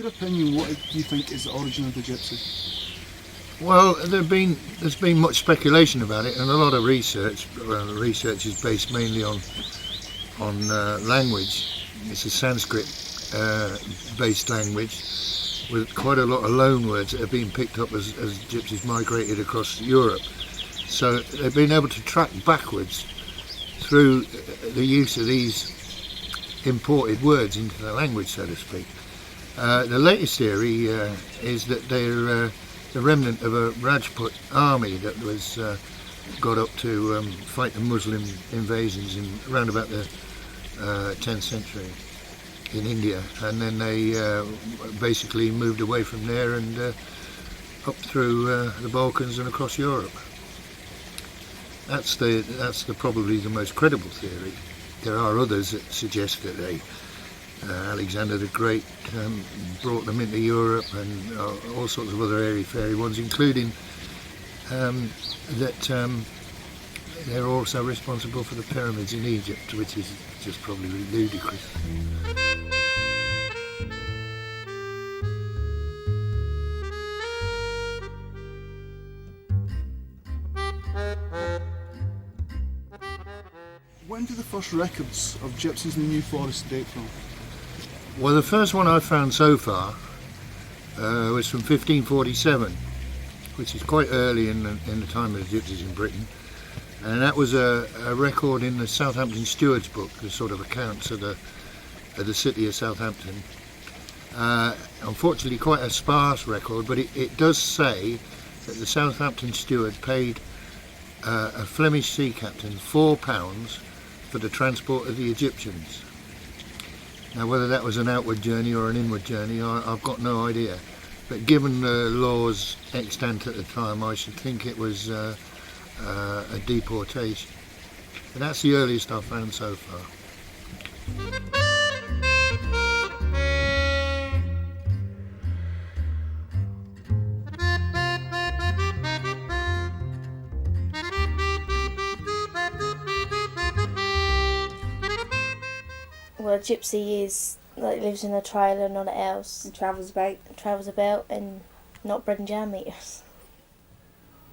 your opinion, what do you think is the origin of the gypsy? Well, there's been much speculation about it, and a lot of research. Research is based mainly on language. It's a Sanskrit-based language with quite a lot of loan words that have been picked up as gypsies migrated across Europe. So they've been able to track backwards through the use of these imported words into the language, so to speak. The latest theory is that they're the remnant of a Rajput army that was got up to fight the Muslim invasions around about the 10th century in India, and then they basically moved away from there and up through the Balkans and across Europe. That's probably the most credible theory. There are others that suggest that Alexander the Great brought them into Europe, and all sorts of other airy-fairy ones, including that they're also responsible for the pyramids in Egypt, which is just probably ludicrous. When do the first records of gypsies in the New Forest date from? Well, the first one I found so far was from 1547, which is quite early in the time of the gypsies in Britain, and that was a record in the Southampton Steward's book, the sort of accounts of the city of Southampton. Unfortunately, quite a sparse record, but it does say that the Southampton Steward paid a Flemish sea captain £4 for the transport of the Egyptians. Now, whether that was an outward journey or an inward journey, I've got no idea. But given the laws extant at the time, I should think it was a deportation. But that's the earliest I've found so far. Well, a gypsy is like lives in a trailer, not a house, And travels about. and not bread and jam eaters.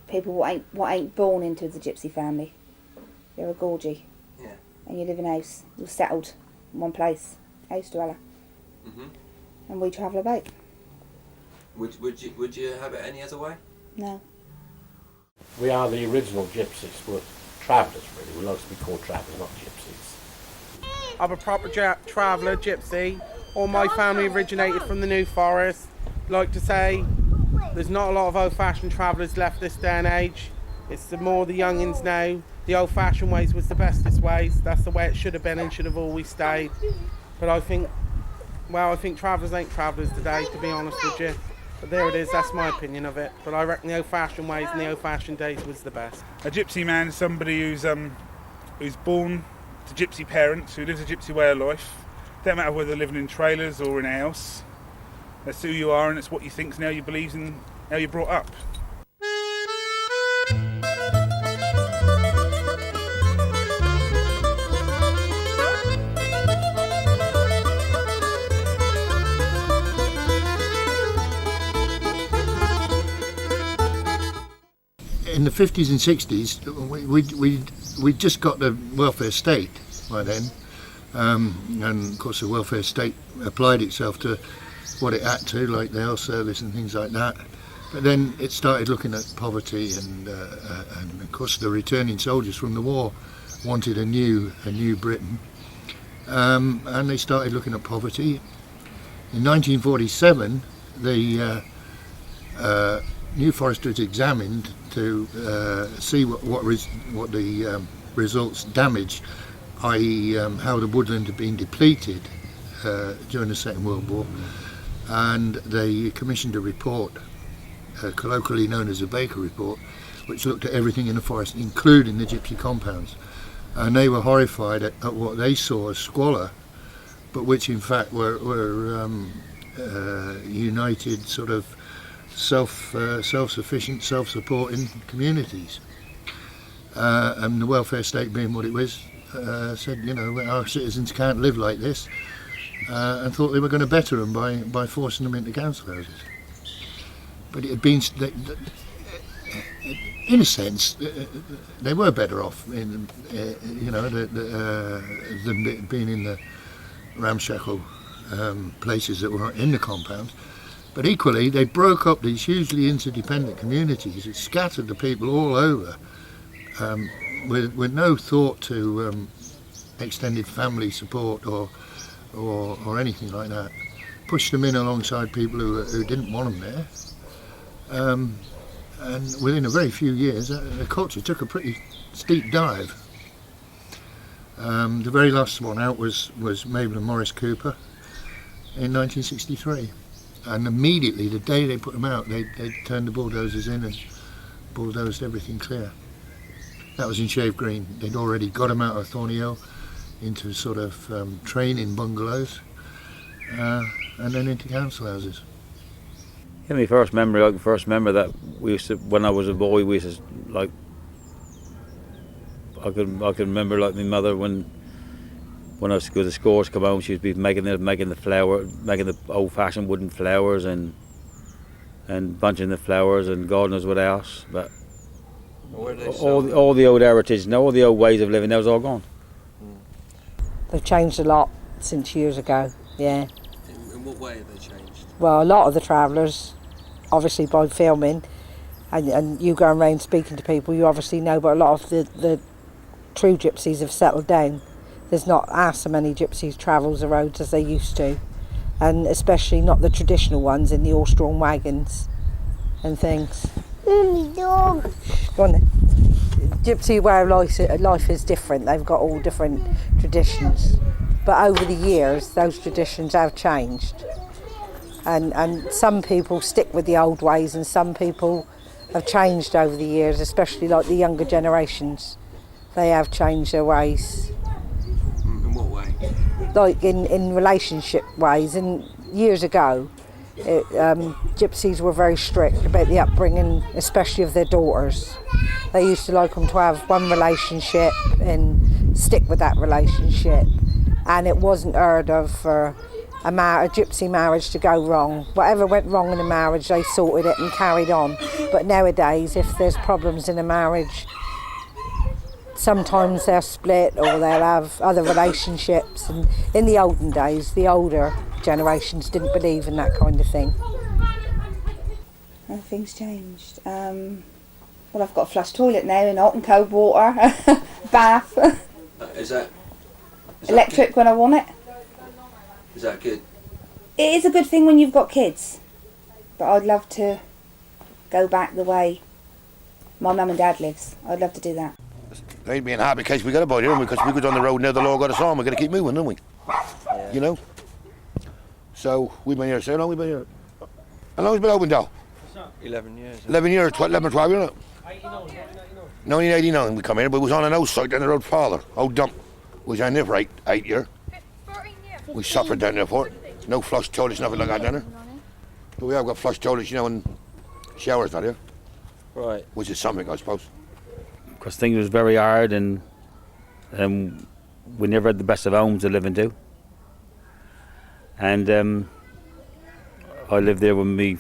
People what ain't born into the gypsy family. They're a gorgie. Yeah. And you live in a house. You're settled in one place. House dweller. Mhm. And we travel about. Would you have it any other way? No. We are the original gypsies. We're travellers, really. We like to be called travellers, not gypsies. I'm a proper traveller, gypsy. All my family originated from the New Forest. Like to say, there's not a lot of old-fashioned travellers left this day and age. It's the youngins now. The old-fashioned ways was the bestest ways. That's the way it should have been and should have always stayed. But I think travellers ain't travellers today, to be honest with you. But there it is, that's my opinion of it. But I reckon the old-fashioned ways and the old-fashioned days was the best. A gypsy man is somebody who's born to gypsy parents, who lives a gypsy way of life. Don't matter whether they're living in trailers or in a house. That's who you are, and it's what you think, and how you believe, and how you're brought up. In the 50s and 60s, we just got the welfare state by then, and of course the welfare state applied itself to what it had to, like the health service and things like that. But then it started looking at poverty, and of course the returning soldiers from the war wanted a new Britain, and they started looking at poverty. In 1947, the New Forest was examined to see what the results damage, i.e. How the woodland had been depleted during the Second World War, and they commissioned a report, colloquially known as the Baker Report, which looked at everything in the forest, including the gypsy compounds, and they were horrified at what they saw as squalor, but which in fact were united sort of self-sufficient, self-supporting communities, and the welfare state being what it was, said, our citizens can't live like this, and thought they were going to better them by forcing them into council houses. But it had been, in a sense, they were better off than being in the ramshackle places that were in the compounds. But equally, they broke up these hugely interdependent communities. It scattered the people all over, with no thought to extended family support or anything like that. Pushed them in alongside people who didn't want them there. And within a very few years, the culture took a pretty steep dive. The very last one out was Mabel and Maurice Cooper in 1963. And immediately, the day they put them out, they turned the bulldozers in and bulldozed everything clear. That was in Shave Green. They'd already got them out of Thorny Hill into sort of training bungalows and then into council houses. Yeah, my first memory, I can first remember that we used to, when I was a boy, we used to, like, I can remember, like, my mother when I was to go to scores come home, she would be making the old-fashioned wooden flowers and bunching the flowers and God knows what else. But all the old heritage and all the old ways of living, that was all gone. They've changed a lot since years ago, yeah. In what way have they changed? Well, a lot of the travellers, obviously by filming, and you going around speaking to people, you obviously know, but a lot of the true gypsies have settled down. There's not half so many gypsies travels the roads as they used to, and especially not the traditional ones in the horse-drawn wagons and things. Dog. Go on then. Gypsy way of life is different. They've got all different traditions, but over the years those traditions have changed, and some people stick with the old ways and some people have changed over the years, especially like the younger generations. They have changed their ways. In what way? Like in relationship ways. And years ago, gypsies were very strict about the upbringing, especially of their daughters. They used to like them to have one relationship and stick with that relationship. And it wasn't heard of for a gypsy marriage to go wrong. Whatever went wrong in a marriage, they sorted it and carried on. But nowadays, if there's problems in a marriage, sometimes they'll split or they'll have other relationships. And in the olden days, the older generations didn't believe in that kind of thing. Things changed. Well, I've got a flush toilet now in hot and cold water, bath. Is that electric good? when I want it. Is that good? It is a good thing when you've got kids, but I'd love to go back the way my mum and dad lives. I'd love to do that. They ain't being happy because we got a bite, haven't we? Because we go down the road now, the law got us on. We're going to keep moving, don't we? Yeah. You know? So we've been here, so how long have we been here? How long has it been open, Dow? 11 years. 11 years, 11 or 12 years, isn't it? 1989 we come here, but it was on an old site down the road farther. Old dump. We was down there for 8 years. We suffered down there for it. No flush toilets, nothing like that down there. But we have got flush toilets, you know, and showers down here. Right. Which is something, I suppose. Because things was very hard and we never had the best of homes to live into. And I lived there with me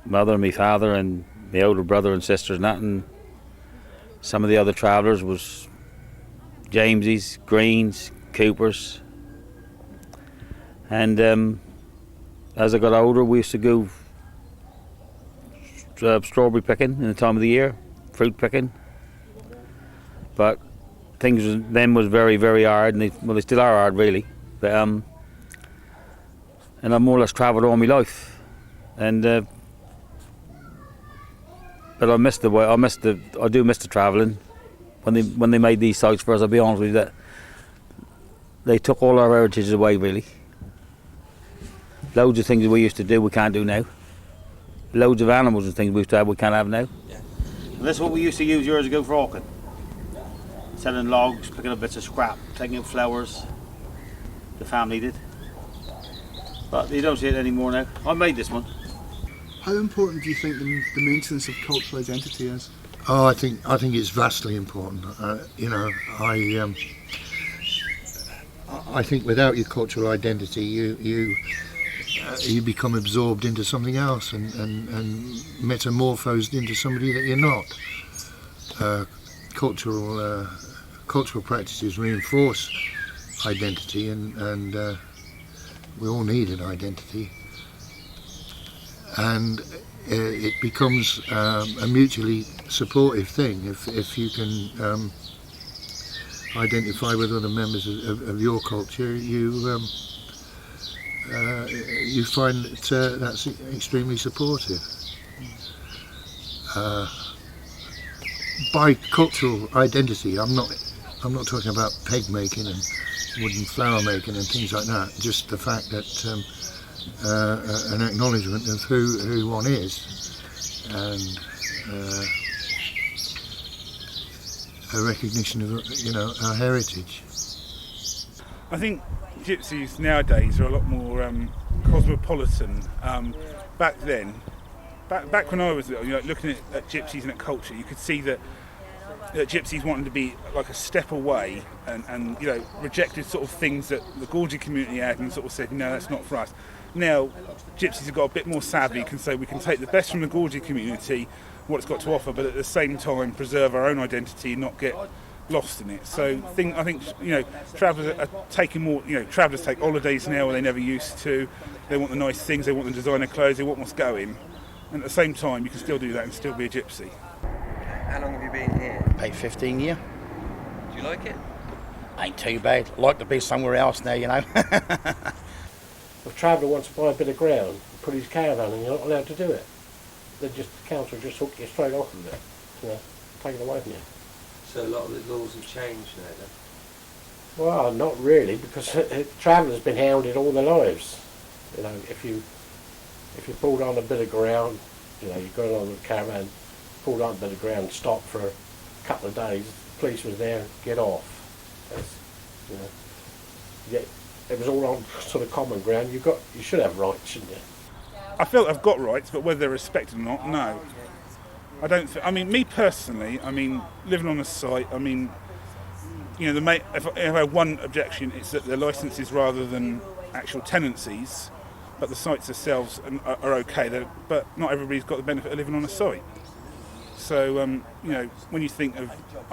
mother and my father and my older brother and sisters and that, and some of the other travellers was Gypsies, Greens, Coopers. And as I got older, we used to go strawberry picking in the time of the year, fruit picking. But things then was very, very hard, and they still are hard, really. But and I've more or less travelled all my life, and but I do miss the travelling. When they made these sites for us, I'll be honest with you, that they took all our heritage away, really. Loads of things that we used to do, we can't do now. Loads of animals and things we used to have, we can't have now. Yeah. And this is what we used to use years ago for hawking. Selling logs, picking up bits of scrap, taking up flowers. The family did. But you don't see it anymore now. I made this one. How important do you think the maintenance of cultural identity is? Oh, I think it's vastly important. You know, I think without your cultural identity, you become absorbed into something else and metamorphosed into somebody that you're not. Cultural practices reinforce identity, and we all need an identity, and it becomes a mutually supportive thing if you can identify with other members of your culture. You find that that's extremely supportive. By cultural identity, I'm not talking about peg making and wooden flower making and things like that. Just the fact that an acknowledgement of who one is, and a recognition of our heritage. I think gypsies nowadays are a lot more cosmopolitan. Back then, back when I was looking at gypsies and at culture, you could see that gypsies wanted to be like a step away and rejected sort of things that the Gorgie community had and sort of said, no, that's not for us. Now, gypsies have got a bit more savvy, can say we can take the best from the Gorgie community, what it's got to offer, but at the same time preserve our own identity and not get lost in it. So I think travellers are taking more. Travellers take holidays now where they never used to. They want the nice things, they want the designer clothes, they want what's going. And at the same time, you can still do that and still be a gypsy. How long have you been here? About 15 years. Do you like it? Ain't too bad. Like to be somewhere else now, If a traveller wants to buy a bit of ground, put his caravan and you're not allowed to do it. The council just hook you straight off of it, take it away from you. So a lot of the laws have changed now then? Well, not really, because travellers been hounded all their lives. If you pulled on a bit of ground, you got on the caravan, pulled on a bit of ground, stopped for a couple of days, the police was there, get off. It was all on sort of common ground. You should have rights, shouldn't you? I feel I've got rights, but whether they're respected or not, no. I don't. Me personally, living on a site. If I have one objection, it's that they're licences rather than actual tenancies. But the sites themselves are okay. But not everybody's got the benefit of living on a site. So when you think of,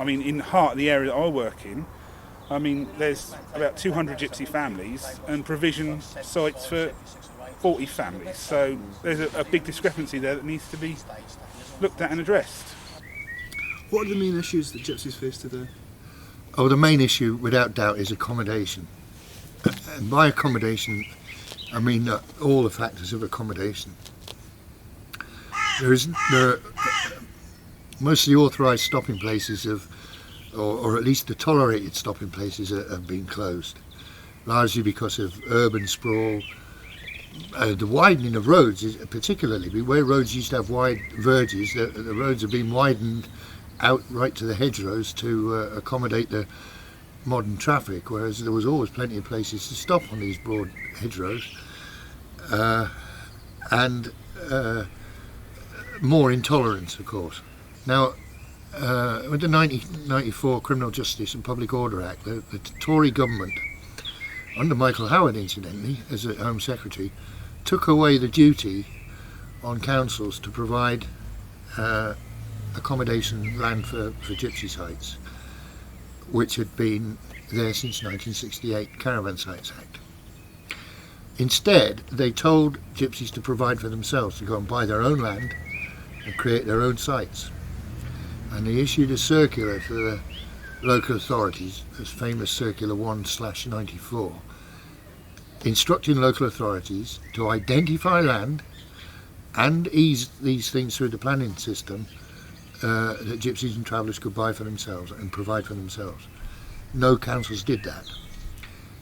in the heart of the area that I work in, there's about 200 gypsy families and provision sites for 40 families. So there's a big discrepancy there that needs to be looked at and addressed. What are the main issues that gypsies face today? Oh, the main issue, without doubt, is accommodation. And by accommodation, I mean all the factors of accommodation. Most of the authorised stopping places or at least the tolerated stopping places have been closed, largely because of urban sprawl. The widening of roads, particularly where roads used to have wide verges, the roads have been widened out right to the hedgerows to accommodate the modern traffic, whereas there was always plenty of places to stop on these broad hedgerows. And more intolerance, of course. Now, with the 1994 Criminal Justice and Public Order Act, the Tory government, under Michael Howard incidentally, as a Home Secretary, took away the duty on councils to provide accommodation land for gypsy sites, which had been there since 1968 Caravan Sites Act. Instead, they told gypsies to provide for themselves, to go and buy their own land and create their own sites. And they issued a circular for the local authorities, this famous Circular 1/94, instructing local authorities to identify land and ease these things through the planning system that gypsies and travellers could buy for themselves and provide for themselves. No councils did that.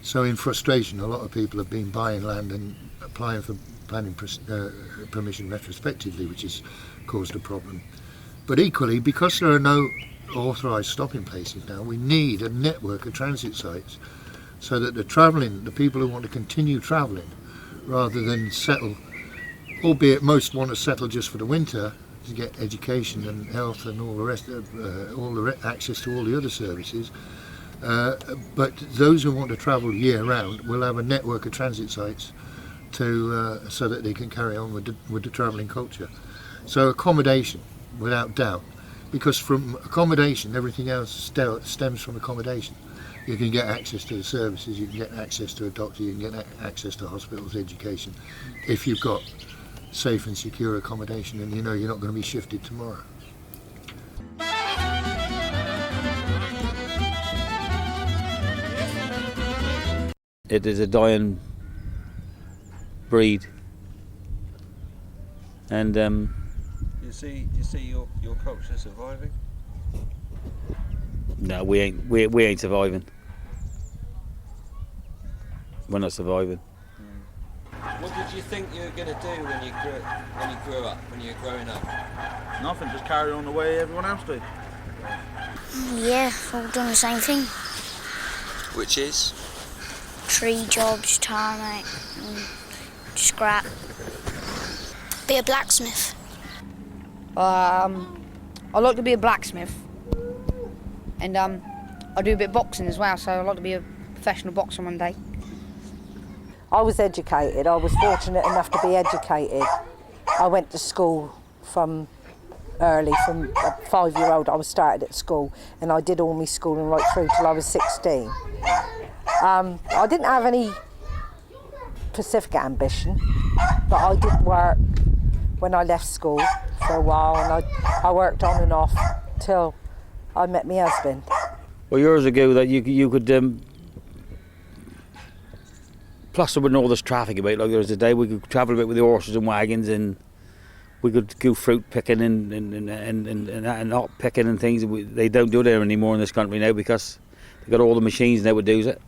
So in frustration, a lot of people have been buying land and applying for planning permission retrospectively, which has caused a problem. But equally, because there are no authorised stopping places now, we need a network of transit sites so that the people who want to continue travelling, rather than settle, albeit most want to settle just for the winter to get education and health and all the rest, access to all the other services, But those who want to travel year round will have a network of transit sites to so that they can carry on with the travelling culture. So accommodation, without doubt, because from accommodation everything else stems from accommodation. You can get access to the services, you can get access to a doctor, you can get access to hospitals, education, if you've got safe and secure accommodation and you know you're not going to be shifted tomorrow. It is a dying breed, and You see your culture surviving? no, we ain't surviving. We're not surviving. What did you think you were going to do when you grew up, when you were growing up? Nothing, just carry on the way everyone else did. Yeah, all done the same thing. Which is? Tree jobs, tarmac, scrap. Be a blacksmith. I like to be a blacksmith, and I do a bit of boxing as well, so I'd like to be a professional boxer one day. I was educated. I was fortunate enough to be educated. I went to school from early, from a 5-year-old. I was started at school, and I did all my schooling right through till I was 16. I didn't have any specific ambition, but I did work when I left school for a while, and I worked on and off till I met my husband. Well, years ago that you could plus there wasn't all this traffic about. Like there was a day we could travel about with the horses and wagons, and we could go fruit picking and hop picking and things. They don't do that anymore in this country now because they got all the machines now that does it,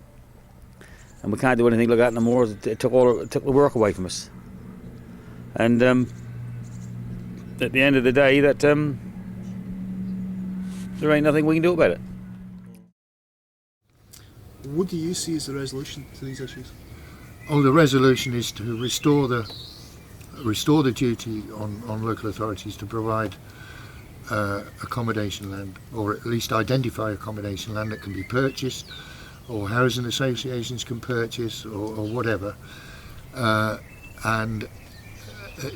and we can't do anything like that no more. It took the work away from us. And at the end of the day, that there ain't nothing we can do about it. What do you see as the resolution to these issues? Oh, the resolution is to restore the duty on local authorities to provide accommodation land, or at least identify accommodation land that can be purchased, or housing associations can purchase, or whatever, and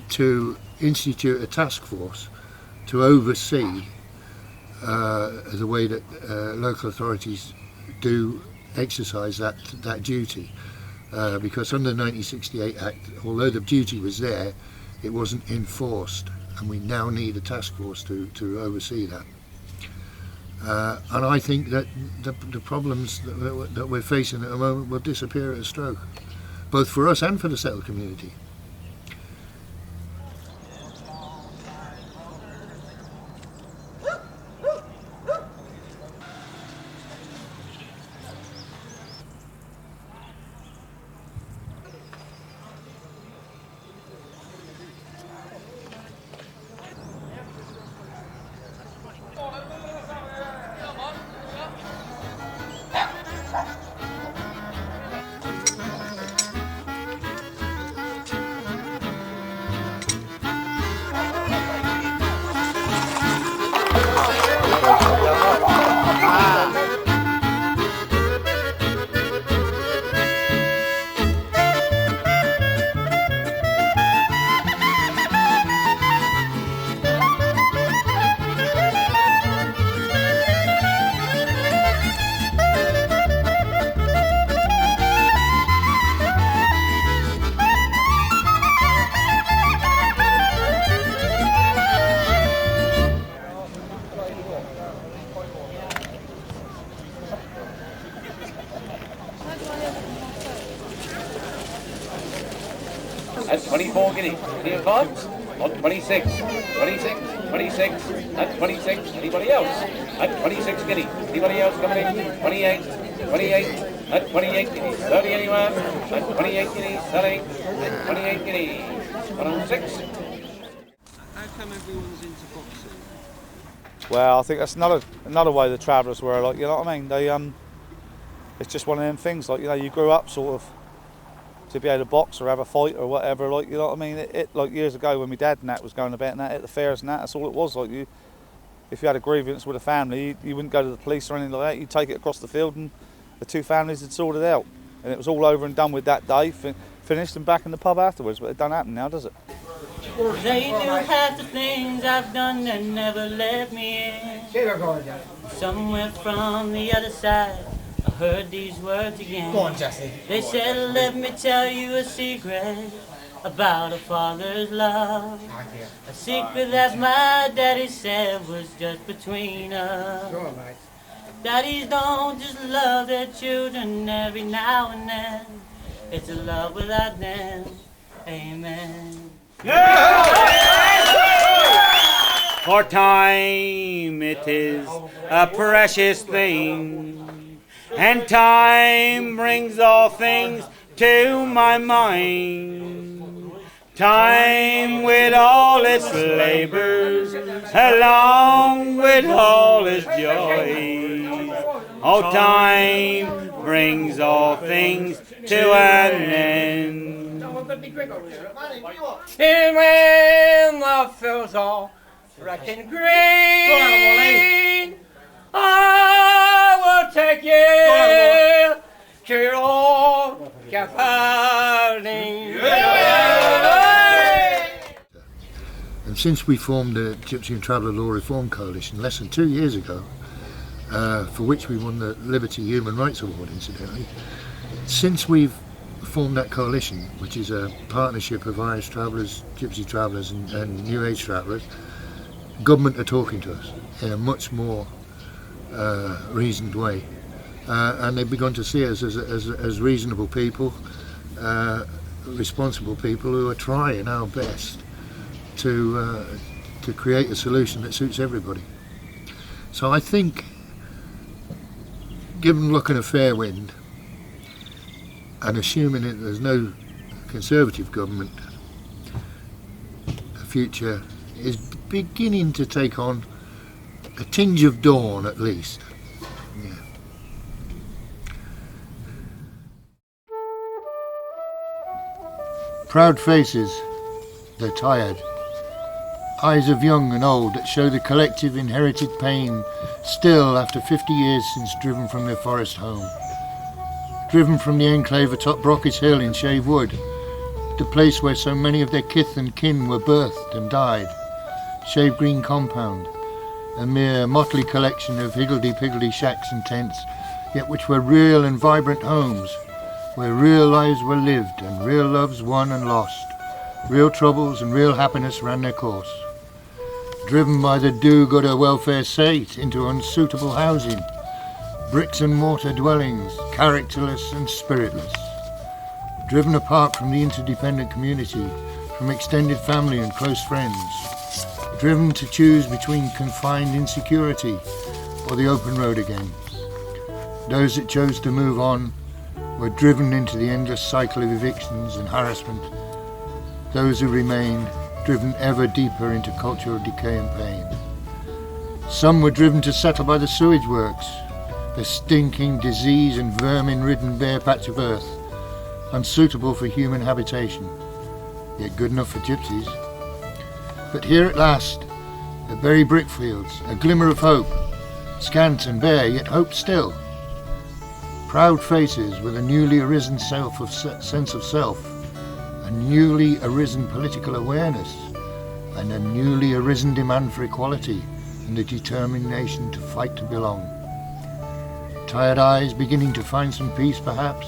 to institute a task force to oversee the way that local authorities do exercise that duty. Because under the 1968 Act, although the duty was there, it wasn't enforced, and we now need a task force to oversee that. And I think that the problems that we're facing at the moment will disappear at a stroke, both for us and for the settled community. That's 24 guineas. Any advance? On 26, 26, 26, and 26. Anybody else? At 26 guineas. Anybody else coming in? 28, 28, at 28 guineas. 30 anyone? At 28 guineas. Selling at 28 guineas. 106. How come everyone's into boxing? Well, I think that's another way the travellers were, like, you know what I mean? They it's just one of them things, like, you know, you grew up sort of to be able to box or have a fight or whatever, like, you know what I mean? It like years ago when my dad and that was going about and that at the fairs and that, that's all it was, like, you if you had a grievance with a family, you wouldn't go to the police or anything like that. You'd take it across the field and the two families had sorted it out. And it was all over and done with that day, finished and back in the pub afterwards. But it don't happen now, does it? They knew half the things I've done that never let me in. Somewhere from the other side, I heard these words again. Go on, Jesse. They said, let me tell you a secret about a father's love. A secret that my daddy said was just between us. Go on, mate. Daddies don't just love their children every now and then. It's a love without them. Amen. For time it is a precious thing, and time brings all things to my mind. Time with all its labors, along with all its joys. Oh, time brings all things to an end. And when the fields are wrecking green, I will take you to your Capelli. And since we formed the Gypsy and Traveller Law Reform Coalition less than 2 years ago, for which we won the Liberty Human Rights Award, incidentally, since we've formed that coalition, which is a partnership of Irish travellers, Gypsy travellers and New Age travellers, government are talking to us in a much more reasoned way. And they've begun to see us as reasonable people, responsible people who are trying our best to create a solution that suits everybody. So I think, given luck and a fair wind, and assuming that there's no Conservative government, the future is beginning to take on a tinge of dawn, at least. Yeah. Proud faces, they're tired. Eyes of young and old that show the collective inherited pain, still after 50 years since driven from their forest home. Driven from the enclave atop Brockes Hill in Shave Wood, the place where so many of their kith and kin were birthed and died. Shave Green Compound, a mere motley collection of higgledy-piggledy shacks and tents, yet which were real and vibrant homes, where real lives were lived and real loves won and lost, real troubles and real happiness ran their course. Driven by the do-gooder welfare state into unsuitable housing, bricks and mortar dwellings, characterless and spiritless. Driven apart from the interdependent community, from extended family and close friends. Driven to choose between confined insecurity or the open road again. Those that chose to move on were driven into the endless cycle of evictions and harassment. Those who remained, driven ever deeper into cultural decay and pain. Some were driven to settle by the sewage works, the stinking, disease and vermin-ridden bare patch of earth, unsuitable for human habitation, yet good enough for gypsies. But here at last, the very brickfields, a glimmer of hope, scant and bare, yet hope still. Proud faces with a newly arisen sense of self, a newly arisen political awareness, and a newly arisen demand for equality and the determination to fight to belong. Tired eyes beginning to find some peace, perhaps,